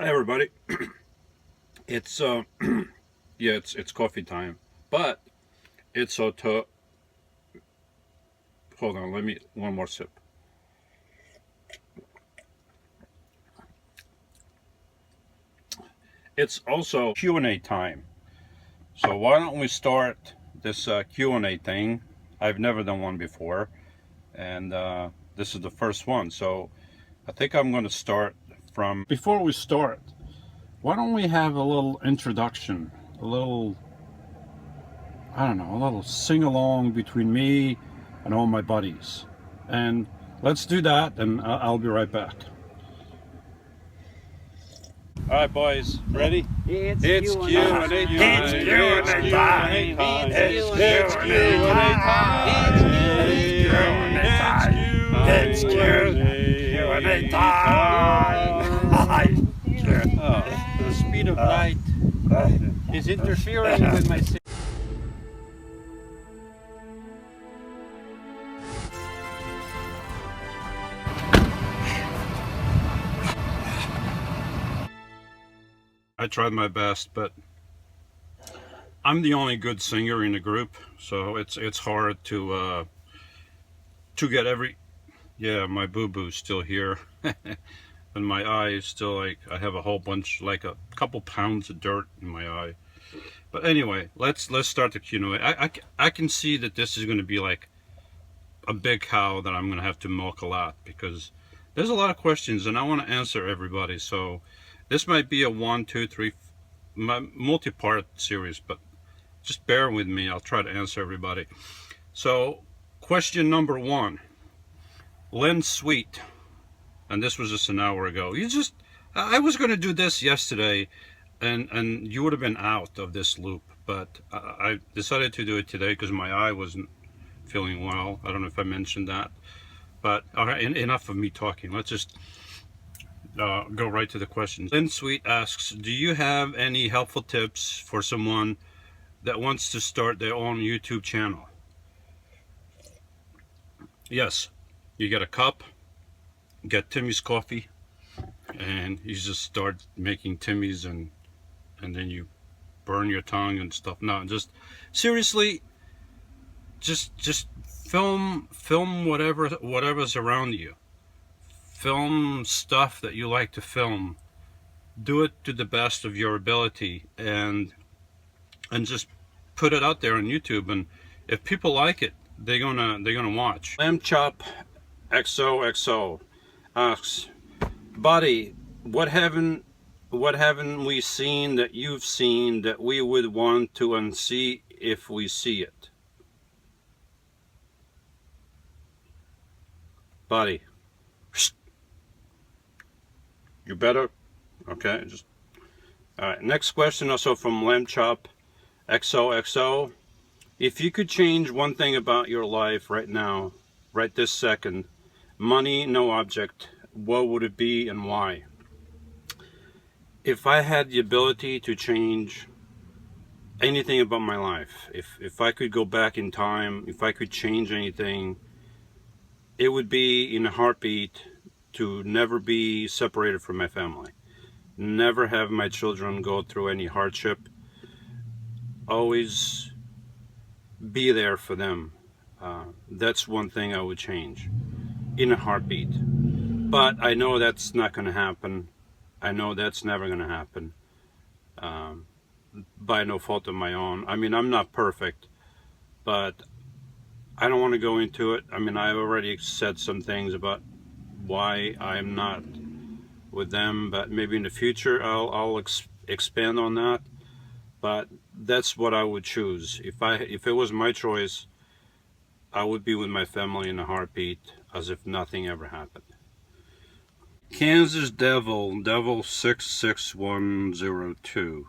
Hi everybody. It's yeah, it's coffee time, but it's to hold on. Let me one more sip. It's also Q&A time. So why don't we start this Q&A thing? I've never done one before, and this is the first one. So I think I'm going to start from. Before we start, why don't we have a little introduction, a little, I don't know, a little sing-along between me and all my buddies. And let's do that, and I'll be right back. All right, boys, ready? It's It's Q&A Q&A time. time. It's Q&A time. It's Q&A time. It's Q&A time. The speed of light is interfering with my signal. I tried my best, but I'm the only good singer in the group, so it's hard to get every. Yeah, my boo-boo's still here, and my eye is still like I have a whole bunch, like a couple pounds of dirt in my eye. But anyway, let's start the Q&A. I can see that this is going to be like a big cow that I'm going to have to milk a lot, because there's a lot of questions and I want to answer everybody. So this might be a 1, 2, 3 multi-part series, but just bear with me. I'll try to answer everybody. So question number 1, Lynn Sweet, and this was just an hour ago. I was going to do this yesterday, and you would have been out of this loop, but I decided to do it today because my eye wasn't feeling well. I don't know if I mentioned that, but all right, enough of me talking. Let's just go right to the questions. Lynn Sweet asks, do you have any helpful tips for someone that wants to start their own YouTube channel? Yes, you get a cup, get Timmy's coffee, and you just start making Timmy's, and then you burn your tongue and stuff. No, just seriously, just film whatever's around you. Film stuff that you like to film. Do it to the best of your ability, and just put it out there on YouTube. And if people like it, they're gonna watch. Lamb Chop XOXO asks, buddy, what haven't we seen that you've seen that we would want to unsee if we see it? Buddy, you better. Okay, just all right. Next question, also from Lamb Chop XOXO. If you could change one thing about your life right now, right this second, money, no object, what would it be and why? If I had the ability to change anything about my life, if I could go back in time, if I could change anything, it would be in a heartbeat to never be separated from my family. Never have my children go through any hardship. Always be there for them. That's one thing I would change in a heartbeat. But I know that's not going to happen. I know that's never going to happen, by no fault of my own. I mean, I'm not perfect, but I don't want to go into it. I mean, I've already said some things about why I'm not with them, but maybe in the future I'll expand on that. But that's what I would choose. If it was my choice, I would be with my family in a heartbeat, as if nothing ever happened. Kansas Devil 66102,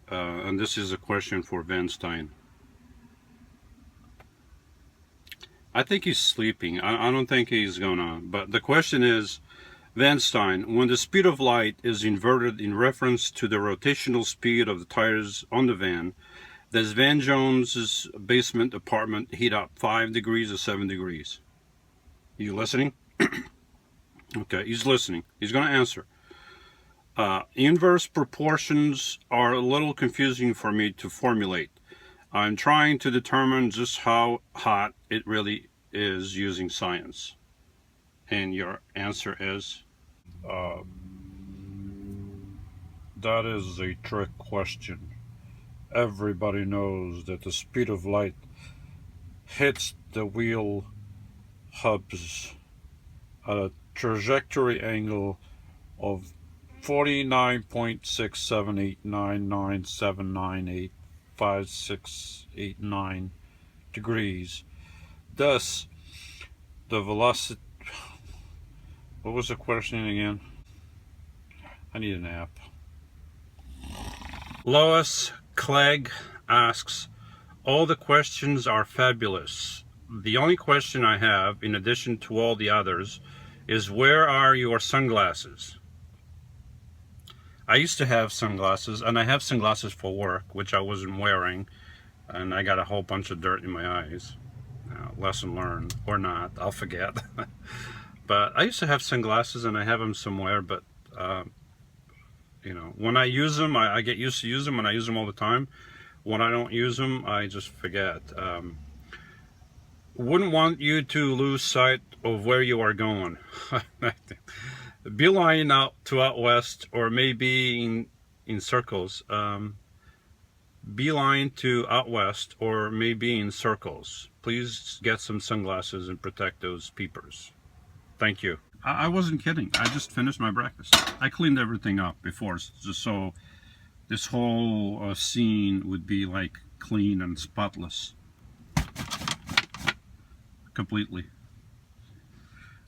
and this is a question for Van Stein. I think he's sleeping. I don't think he's gonna, but the question is, Van Stein, when the speed of light is inverted in reference to the rotational speed of the tires on the van, does Van Jones's basement apartment heat up 5 degrees or 7 degrees? You listening? Okay, he's listening. He's going to answer. Inverse proportions are a little confusing for me to formulate. I'm trying to determine just how hot it really is using science. And your answer is? That is a trick question. Everybody knows that the speed of light hits the wheel hubs at a trajectory angle of 49.678997985689 degrees. Thus, the velocity... What was the question again? I need a nap. Lois Clegg asks, all the questions are fabulous. The only question I have, in addition to all the others, is where are your sunglasses? I used to have sunglasses, and I have sunglasses for work, which I wasn't wearing, and I got a whole bunch of dirt in my eyes. Lesson learned, or not, I'll forget. But I used to have sunglasses, and I have them somewhere, but you know, when I use them, I get used to use them, and I use them all the time. When I don't use them, I just forget. Wouldn't want you to lose sight of where you are going. Beeline out west, or maybe in circles. Beeline to out west, or maybe in circles. Please get some sunglasses and protect those peepers. Thank you. I wasn't kidding. I just finished my breakfast. I cleaned everything up before, just so this whole scene would be like clean and spotless. Completely.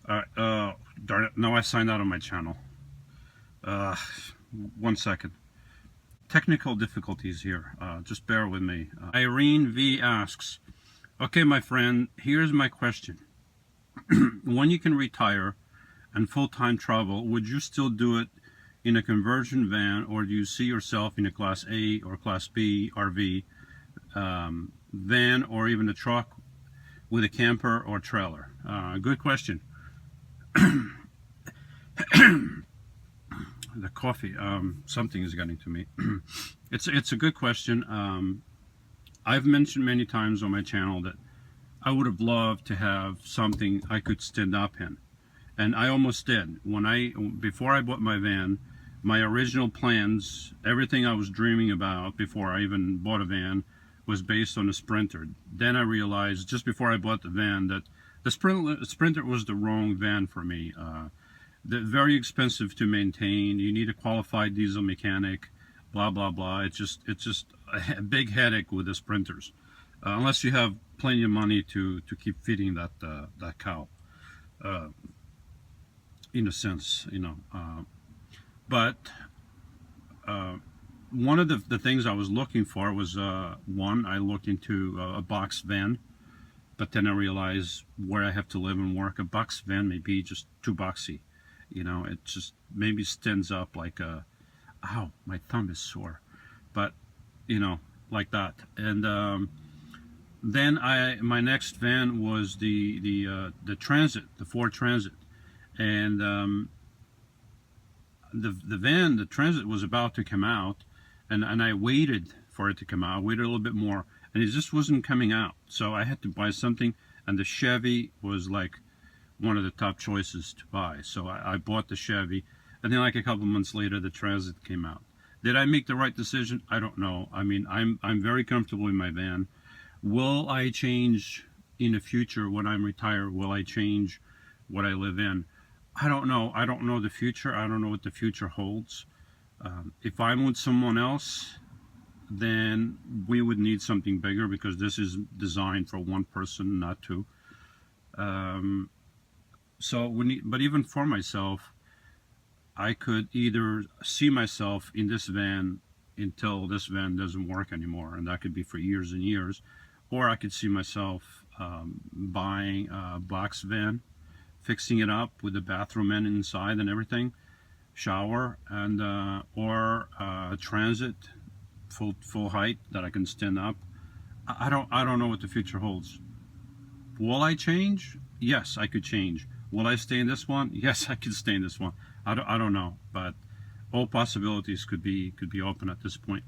Darn it. No, I signed out of my channel. 1 second. Technical difficulties here. Just bear with me. Irene V asks, okay, my friend, here's my question. When you can retire and full-time travel, would you still do it in a conversion van, or do you see yourself in a Class A or Class B RV van, or even a truck with a camper or trailer? Good question. The coffee, something is getting to me. It's a good question. I've mentioned many times on my channel that I would have loved to have something I could stand up in, and I almost did. Before I bought my van, my original plans, everything I was dreaming about before I even bought a van, was based on a Sprinter. Then I realized, just before I bought the van, that the Sprinter was the wrong van for me. They're very expensive to maintain. You need a qualified diesel mechanic, blah blah blah. It's just a big headache with the Sprinters, unless you have plenty of money to keep feeding that cow. In a sense, you know. But one of the things I was looking for was, one, I looked into a box van, but then I realized where I have to live and work, a box van may be just too boxy. You know, it just maybe stands up like a, ow, my thumb is sore. But, you know, like that. And then my next van was the Transit, the Ford Transit. And the Transit was about to come out, and I waited for it to come out. I waited a little bit more, and it just wasn't coming out. So I had to buy something, and the Chevy was like one of the top choices to buy. So I bought the Chevy, and then like a couple months later, the Transit came out. Did I make the right decision? I don't know. I mean, I'm very comfortable in my van. Will I change in the future when I'm retired? Will I change what I live in? I don't know. I don't know the future. I don't know what the future holds. If I'm with someone else, then we would need something bigger, because this is designed for one person, not two. So we need, but even for myself, I could either see myself in this van until this van doesn't work anymore, and that could be for years and years, or I could see myself buying a box van, fixing it up with the bathroom in inside and everything, shower, and or a Transit full height that I can stand up. I don't know what the future holds. Will I change? Yes, I could change. Will I stay in this one? Yes, I could stay in this one. I don't know, but all possibilities could be open at this point.